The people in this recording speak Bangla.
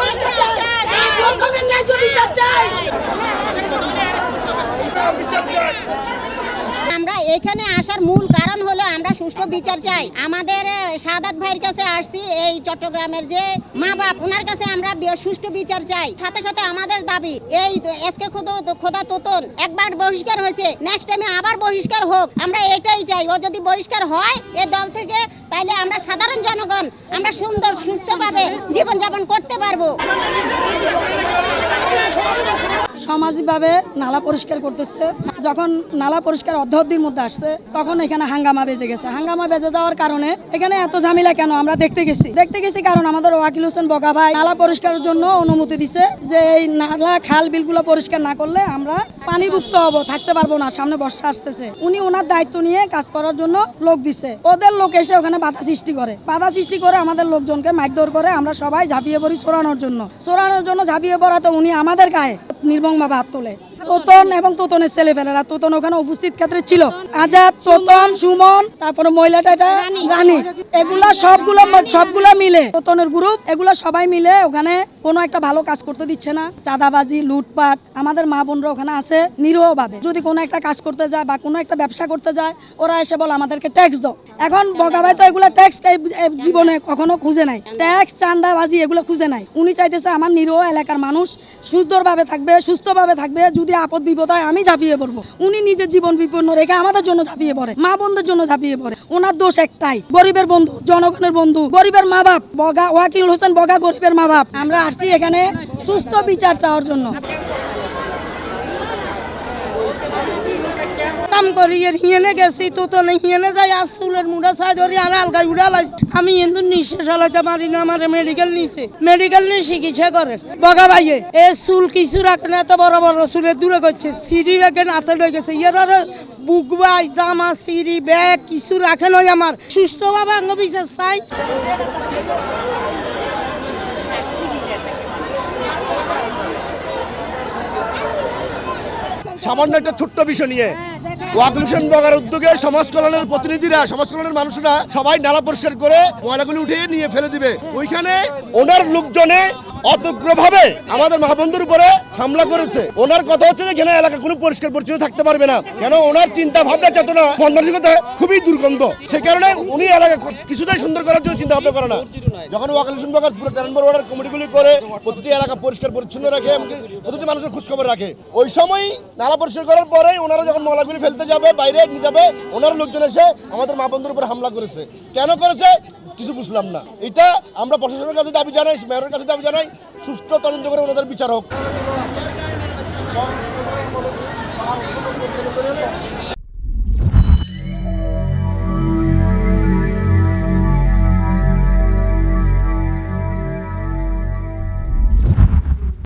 পরিষ্কার চাই, সকলের ন্যায্য বিচার চাই। আমরা এখানে আসার মূল কারণ হলো আমরা সুষ্ঠু বিচার চাই। আমাদের সাদাত ভাইয়ের কাছে আসছি, এই চট্টগ্রামের যে মা বাপ ওনার কাছে আমরা সুষ্ঠু বিচার চাই। সাথে সাথে আমাদের দাবি এই এসকে খোদা তোতন একবার বহিষ্কার হয়েছে, নেক্সট টাইমে আবার বহিষ্কার হোক। আমরা এটাই চাই। ও যদি বহিষ্কার হয় এই দল থেকে, তাহলে আমরা সাধারণ জনগণ আমরা সুন্দর সুস্থভাবে জীবনযাপন করতে পারবো। সামাজিকভাবে নালা পরিষ্কার করতেছে, যখন নালা পরিষ্কার অর্ধের মধ্যে আসছে তখন এখানে হাঙ্গামা বেজে গেছে। হাঙ্গামা বেজে যাওয়ার কারণে এখানে এত ঝামেলা কেন আমরা দেখতে গেছি কারণ আমাদের ওয়াকিল হোসেন বগা ভাই নালা পরিষ্কারের জন্য অনুমতি দিছে যে এই নালা খাল বিলগুলো পরিষ্কার না করলে আমরা পানিভুক্ত হব, থাকতে পারবো না, সামনে বর্ষা আসতেছে। উনি ওনার দায়িত্ব নিয়ে কাজ করার জন্য লোক দিচ্ছে, ওদের লোক এসে ওখানে বাধা সৃষ্টি করে আমাদের লোকজনকে মারধর করে। আমরা সবাই ঝাঁপিয়ে পড়ি সরানোর জন্য ঝাঁপিয়ে পড়াতে উনি আমাদের গায়ে নির্মমভাবে হাত তোলে। তোতন এবং তোতনের ছেলেপেলেরা, তোতন ওখানে উপস্থিত ক্ষেত্রে ছিল, আজাদ, তোতন, সুমন, তারপরে মহিলাটা এটা রানী, এগুলা সবগুলা মিলে তোতনের গ্রুপ, এগুলা সবাই মিলে ওখানে কোনো একটা ভালো কাজ করতে দিচ্ছে না। চাঁদাবাজি, লুটপাট। আমাদের মা বোনরা ওখানে আছে নিরীহভাবে, যদি কোনো একটা কাজ করতে যায় বা কোনো একটা ব্যবসা করতে যায় ওরা এসে বলে আমাদেরকে ট্যাক্স দাও। এখন বগাভাই তো এগুলা ট্যাক্স জীবনে কখনো খুঁজে নাই, ট্যাক্স চাঁদাবাজি এগুলো খুঁজে নাই। উনি চাইতেছে আমার নিরীহ এলাকার মানুষ সুন্দরভাবে থাকবে, সুস্থভাবে থাকবে, যদি আপদ বিপদ হয় আমি ঝাঁপিয়ে পড়বো। উনি নিজের জীবন বিপন্ন রেখে আমাদের জন্য ঝাঁপিয়ে পড়ে, মা বোনদের জন্য ঝাঁপিয়ে পড়ে। ওনার দোষ একটাই, গরিবের বন্ধু, জনগণের বন্ধু, গরিবের মা বাপ। বগা ওয়াকিল হোসেন বগা গরিবের মা বাপ। আমরা আসছি এখানে সুস্থ বিচার চাওয়ার জন্য। কাম করি হিয়েনে গেছি তো হিয়েনে যাই আর চুলের মুড়া ছাই ধরি আর আলগাই উড়া লাইছি। আমি কিন্তু নিঃশ্বাস চালাইতে পারি না, আমার মেডিকেল নিয়ে চিকিৎসা করে বগা ভাইয়ে। এ চুল কিছু রাখে না, এত বড় বড় চুলে দূরে করছে, সিঁড়ি ব্যাগে হাতে লয়ে গেছে। ইয়ার বুক বাই জামা সিঁড়ি ব্যাগ কিছু রাখে নয়। আমার সুস্থভাবে আঙ্গ বিচার চাই। সামান্য একটা ছোট্ট বিষয় নিয়ে ওয়াকিল হোসেন বগার উদ্যোগে সমাজ কল্যাণের প্রতিনিধিরা, সমাজ কল্যাণের মানুষরা সবাই নালা পরিষ্কার করে ময়লাগুলি উঠিয়ে নিয়ে ফেলে দিবে। ওইখানে ওনার লোকজনে অতগ্রভাবে আমাদের মা বন্ধুর উপরে হামলা করেছে। ওনার কথা হচ্ছে যে এখানে এলাকা কোনো পরিষ্কার পরিচ্ছন্ন থাকতে পারবে না, কেন ওনার চিন্তা ভাবনা চেতনা মানসিকতা খুবই দুর্গন্ধ। সেই কারণে উনি এলাকা কিছুটাই সুন্দর করার জন্য চিন্তা ভাবনা করে না। যখন ওয়াকিল হোসেন বগার পুরো 13 নম্বর ওয়ার্ডের কমিটিগুলি করে প্রতিটি এলাকা পরিষ্কার পরিচ্ছন্ন রাখে, এমনকি প্রতিটি মানুষের খোঁজখবর রাখে, ওই সময় নালা পরিষ্কার করার পরেই ওনারা যখন ময়লাগুলি ফেলতে যাবে, বাইরে নিয়ে যাবে, ওনার লোকজন এসে আমাদের মা বন্ধুর উপর হামলা করেছে। কেন করেছে কিছু বুঝলাম না। এটা আমরা প্রশাসনের কাছে দাবি জানাই, মেয়রের কাছে দাবি জানাই, সুস্থ তদন্ত করে ওনাদের বিচার হোক।